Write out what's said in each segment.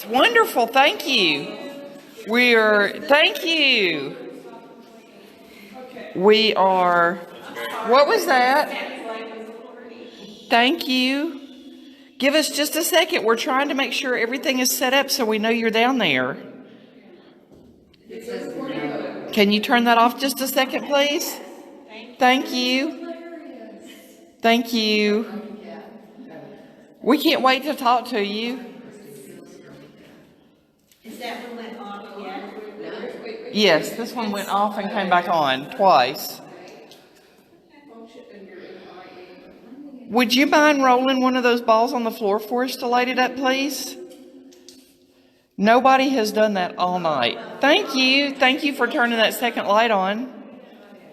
It's wonderful. Thank you. Thank you. We are, what was that? Thank you. Give us just a second. We're trying to make sure everything is set up so we know you're down there. Can you turn that off just a second, please? Thank you. Thank you. We can't wait to talk to you. Is that one went off yet? Yes, this one went off and came back on twice. Would you mind rolling one of those balls on the floor for us to light it up, please? Nobody has done that all night. Thank you. Thank you for turning that second light on.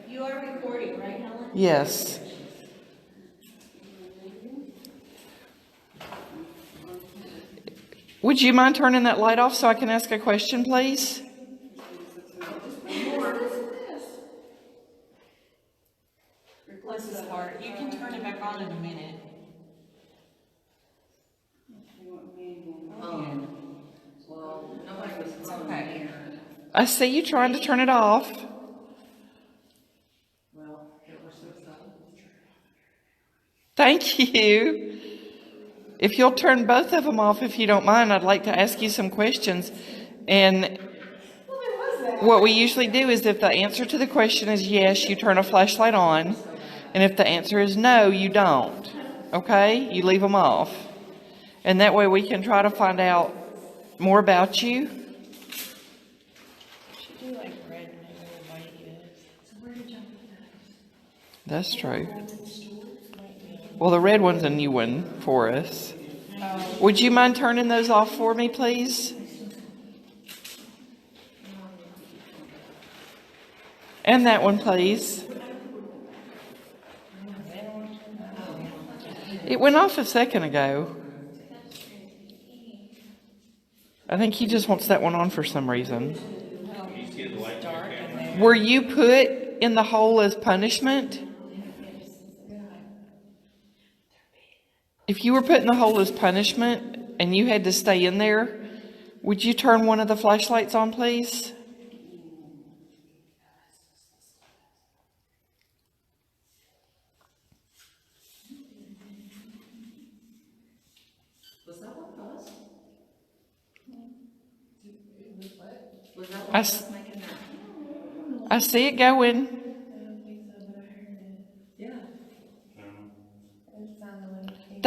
You are recording, right, Helen? Yes. Would you mind turning that light off so I can ask a question, please? Bless his heart. You can turn it back on in a minute. Well, nobody was home here. I see you trying to turn it off. Well, it was so sudden. Thank you. If you'll turn both of them off, if you don't mind, I'd like to ask you some questions. And what we usually do is if the answer to the question is yes, you turn a flashlight on. And if the answer is no, you don't. Okay? You leave them off. And that way we can try to find out more about you. That's true. Well, the red one's a new one for us. Would you mind turning those off for me, please? And that one, please. It went off a second ago. I think he just wants that one on for some reason. Were you put in the hole as punishment? If you were put in the hole as punishment and you had to stay in there, would you turn one of the flashlights on, please? Was that one us? Was that I one s- us making that? I see it going. Yeah.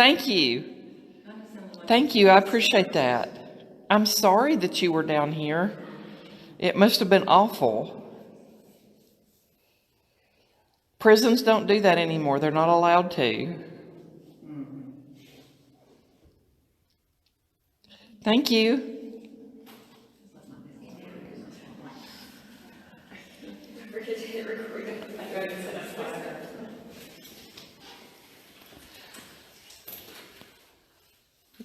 Thank you. Thank you. I appreciate that. I'm sorry that you were down here. It must have been awful. Prisons don't do that anymore. They're not allowed to. Thank you.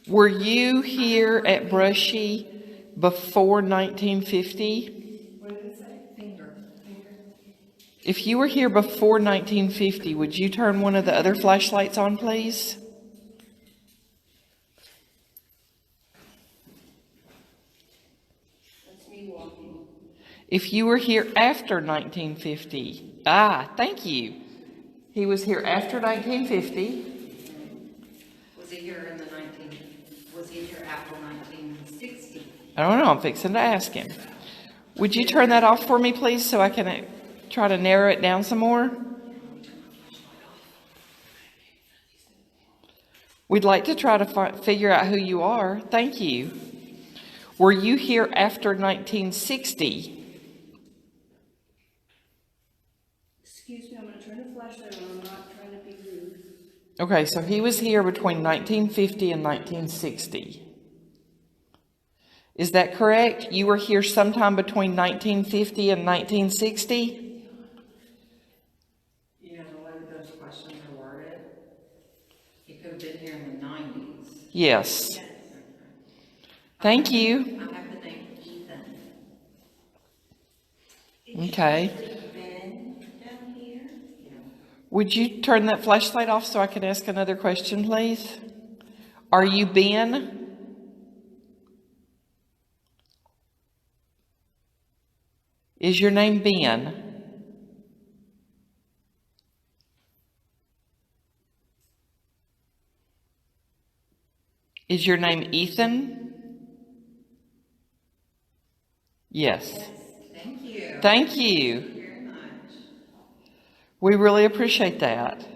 Were you here at Brushy before 1950? What did it say? Finger. If you were here before 1950, would you turn one of the other flashlights on, please? That's me walking. If you were here after 1950, thank you. He was here after 1950. Was he here in the was he here after 1960? I don't know. I'm fixing to ask him. Would you turn that off for me, please, so I can try to narrow it down some more? We'd like to try to figure out who you are. Thank you. Were you here after 1960? Excuse me, I'm going to turn the flashlight on. I'm not trying to be rude. Okay, so he was here between 1950 and 1960. Is that correct? You were here sometime between 1950 and 1960? You know, the way that those questions are worded, he could have been here in the 90s. Yes. Thank you. I have the name Ethan. Okay. Ben down here? Yeah. Would you turn that flashlight off so I can ask another question, please? Are you Ben? Is your name Ben? Is your name Ethan? Yes. Thank you. Thank you. Very much. We really appreciate that.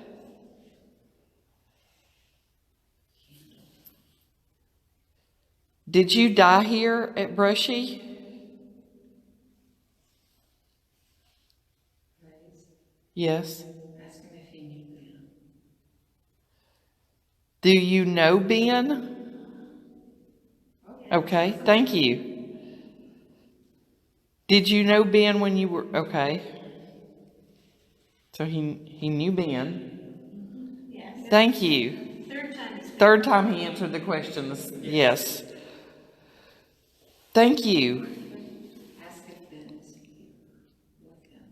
Did you die here at Brushy? Yes. Ask him if he knew Ben. Do you know Ben? Okay, thank you. Did you know Ben when you were, okay. So he knew Ben. Yes. Thank you. Third time is. Third time he answered the questions. Yes. Thank you. Ask if Ben is here with him.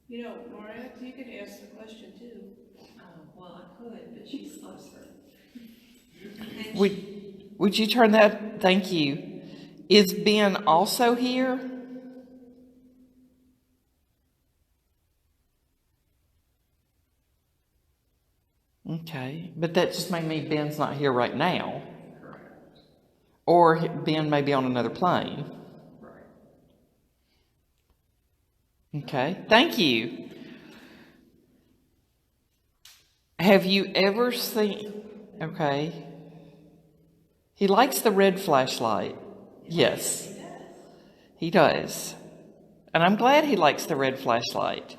You know, Maria, you could ask the question too. Well, I could, but she's closer. Would you turn that? Thank you. Is Ben also here? Okay, but that just may mean Ben's not here right now. Correct. Or Ben may be on another plane. Right. Okay, thank you. Have you ever seen, okay. He likes the red flashlight. Yes, he does. And I'm glad he likes the red flashlight.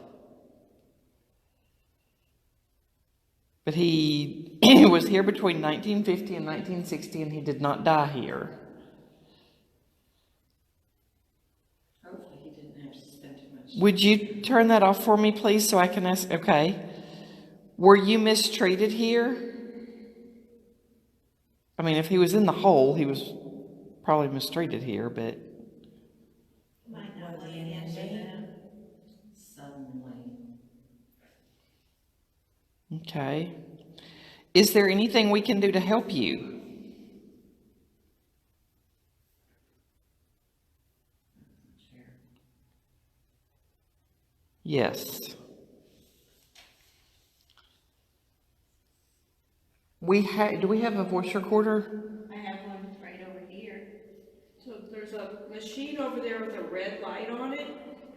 But he was here between 1950 and 1960, and he did not die here. Hopefully he didn't have to spend too much. Would you turn that off for me, please, so I can ask? Okay. Were you mistreated here? I mean, if he was in the hole, he was probably mistreated here, but... Might not want to answer that. Suddenly. Okay. Is there anything we can do to help you? Yes. Do we have a voice recorder? I have one right over here. So there's a machine over there with a red light on it,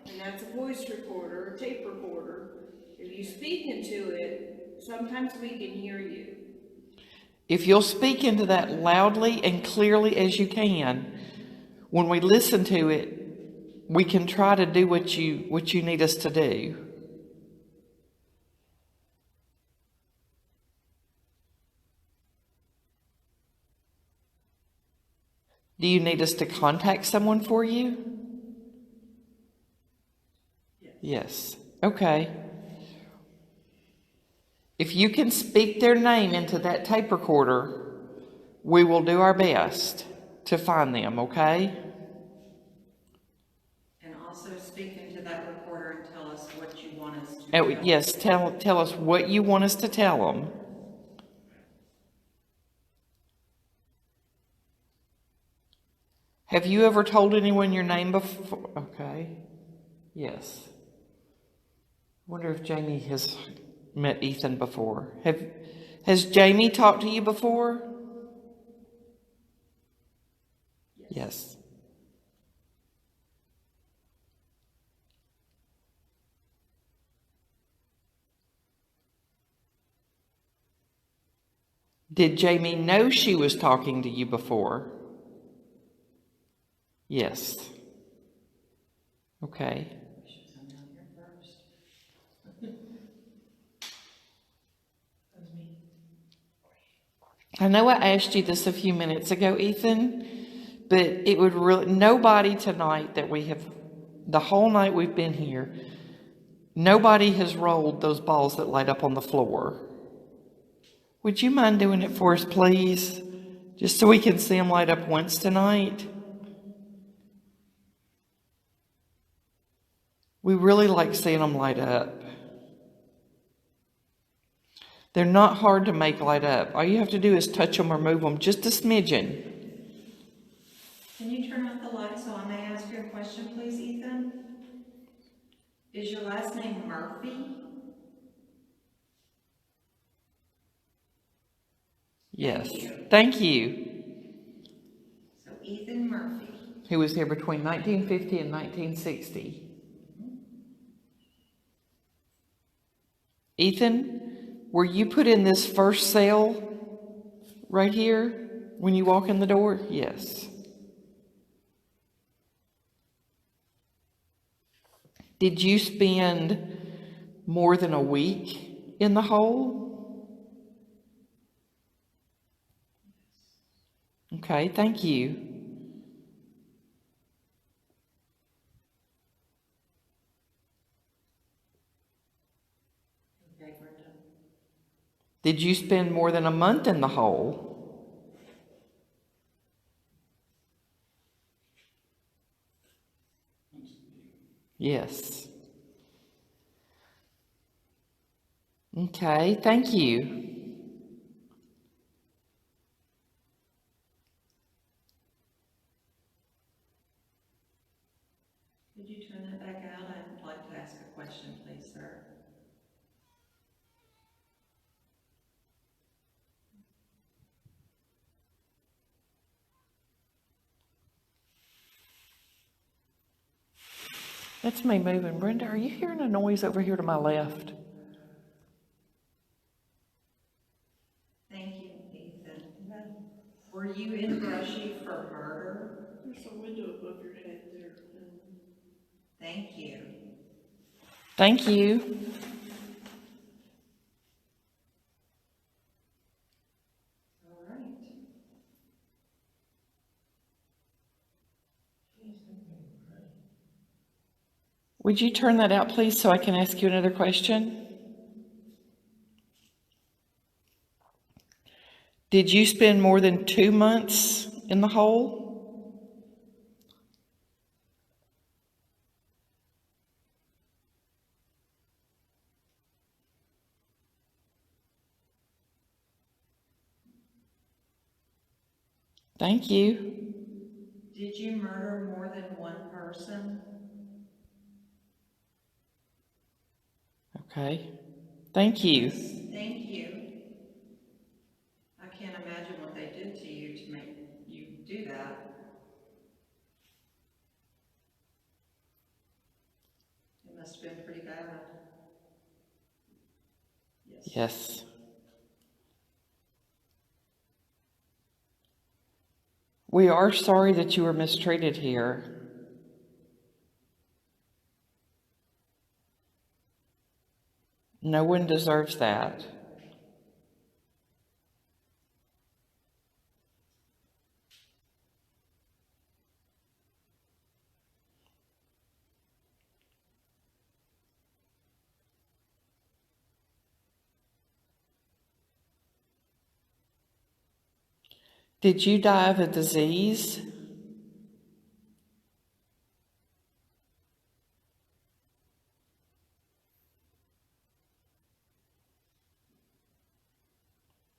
and that's a voice recorder, a tape recorder. If you speak into it, sometimes we can hear you. If you'll speak into that loudly and clearly as you can, when we listen to it, we can try to do what you need us to do. Do you need us to contact someone for you? Yes. Okay. If you can speak their name into that tape recorder, we will do our best to find them, okay? And also speak into that recorder and tell us what you want us to do. Yes, tell us what you want us to tell them. Have you ever told anyone your name before? Okay. Yes. Wonder if Jamie has met Ethan before. Has Jamie talked to you before? Yes. Did Jamie know she was talking to you before? Yes. Okay. We should come down here first. I know I asked you this a few minutes ago, Ethan, but it would really, nobody tonight the whole night we've been here, nobody has rolled those balls that light up on the floor. Would you mind doing it for us, please? Just so we can see them light up once tonight. We really like seeing them light up. They're not hard to make light up. All you have to do is touch them or move them just a smidgen. Can you turn off the light so I may ask you a question, please, Ethan? Is your last name Murphy? Yes. Thank you. Thank you. So Ethan Murphy. Who was here between 1950 and 1960. Ethan, were you put in this first cell right here when you walk in the door? Yes. Did you spend more than a week in the hole? Okay, thank you. Okay, Brenda. Did you spend more than a month in the hole? Yes. Okay, thank you. Could you turn that back out? I'd like to ask a question, please, sir. That's me moving. Brenda, are you hearing a noise over here to my left? Thank you, Ethan. Were you in Brushy for murder? There's a window above your head there. Thank you. Thank you. All right. Would you turn that out, please, so I can ask you another question? Did you spend more than 2 months in the hole? Thank you. Did you murder more than one person? Okay. Thank you. Thank you. I can't imagine what they did to you to make you do that. It must have been pretty bad. Yes. We are sorry that you were mistreated here. No one deserves that. Did you die of a disease?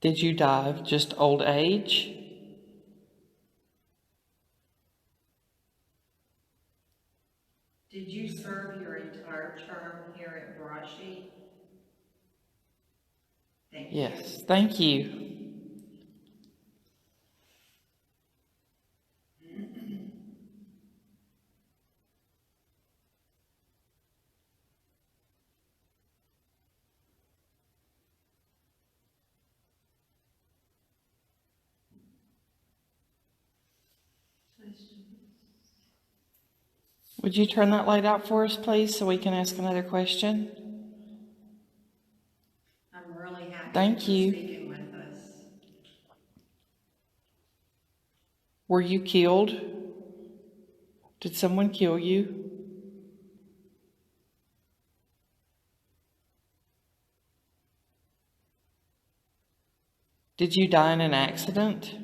Did you die of just old age? Did you serve your entire term here at Brushy? Thank you. Yes, thank you. Would you turn that light out for us, please, so we can ask another question? I'm really happy Thank that you're you. speaking with us. Were you killed? Did someone kill you? Did you die in an accident?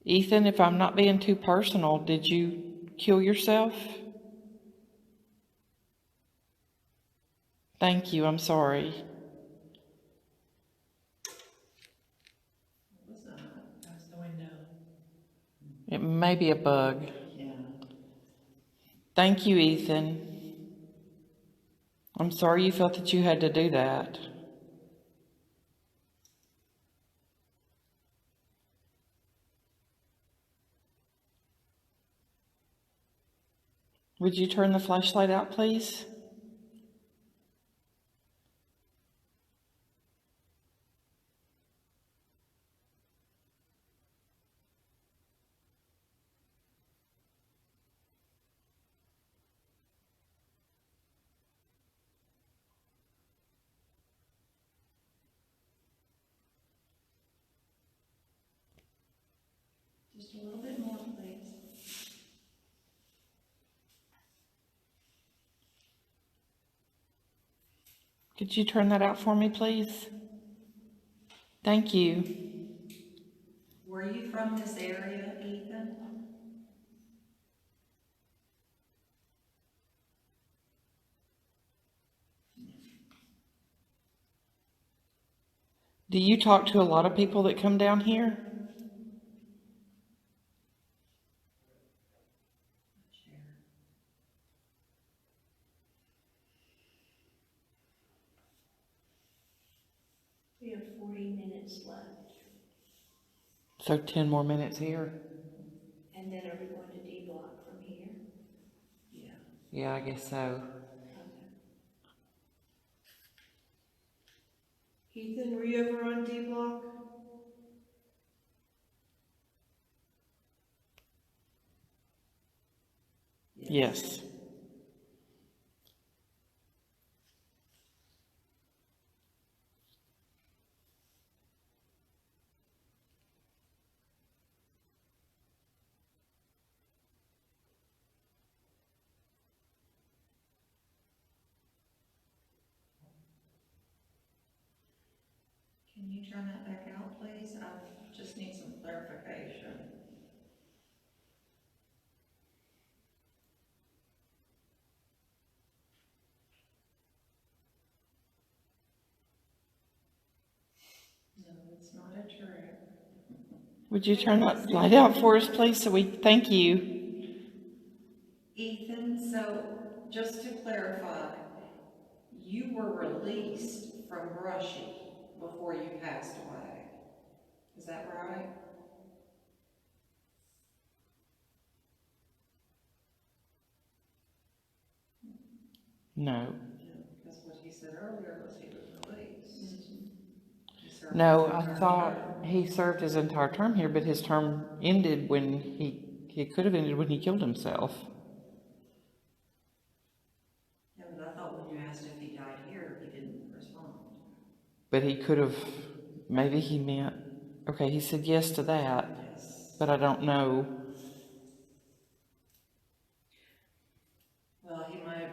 Ethan, if I'm not being too personal, did you kill yourself? Thank you, I'm sorry. It was Maybe a bug. Yeah. Thank you, Ethan. I'm sorry you felt that you had to do that. Would you turn the flashlight out, please? Just a little bit more, please. Could you turn that out for me, please? Thank you. Were you from this area, Ethan? Do you talk to a lot of people that come down here? We have 40 minutes left. So 10 more minutes here? And then are we going to D block from here? Yeah. Yeah, I guess so. Okay. Ethan, were you ever on D block? Yes. Can you turn that back out, please? I just need some clarification. No, it's not a trick. Would you turn that light out for us, please? Thank you. Ethan, so just to clarify, you were released from Brushy before you passed away. Is that right? No. Because what he said earlier was he was released. He served No, his I entire thought term. he served his entire term here, but his term ended when he could have ended when he killed himself. Yeah, but I thought when you asked if he died here, he didn't respond. But he could have, maybe he meant, okay, he said yes to that, Yes. but I don't know. Well, he might have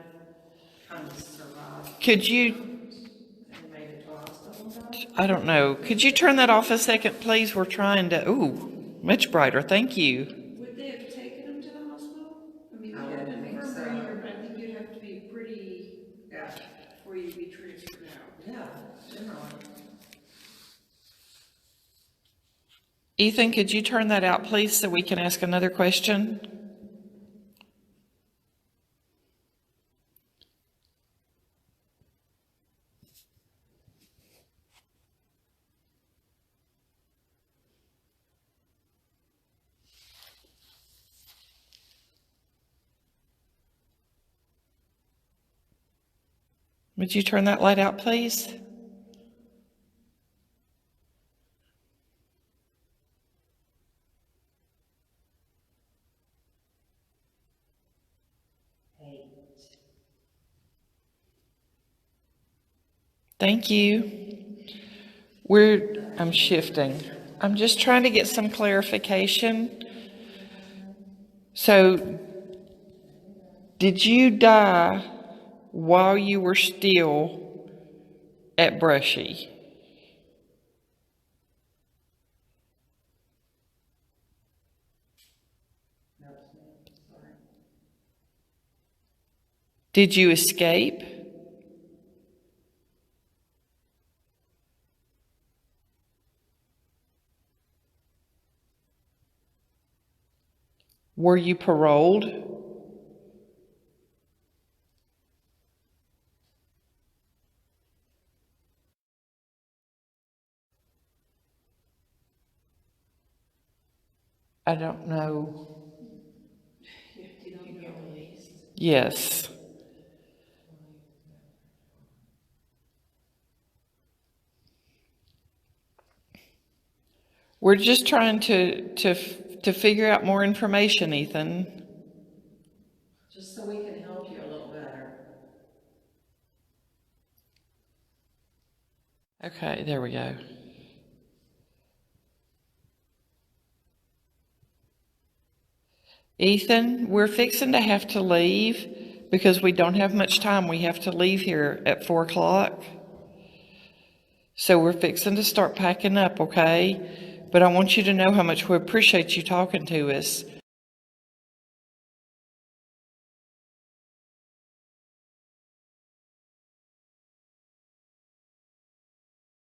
kind of survived. Could you, And made it to hospital and died? I don't know, could you turn that off a second, please? We're trying to, ooh, much brighter, thank you. Would they have taken him to the hospital? I mean, I you had would an think so. infirmary, but I think you'd have to be pretty, Yeah. before you'd be transferred out. Yeah, generally. Ethan, could you turn that out, please, so we can ask another question? Would you turn that light out, please? Thank you. I'm shifting. I'm just trying to get some clarification. So, did you die while you were still at Brushy? Sorry. Did you escape? Were you paroled? I don't know. Did you get released? Yes. We're just trying to figure out more information, Ethan. Just so we can help you a little better. Okay, there we go. Ethan, we're fixing to have to leave because we don't have much time. We have to leave here at 4 o'clock. So we're fixing to start packing up, okay? But I want you to know how much we appreciate you talking to us.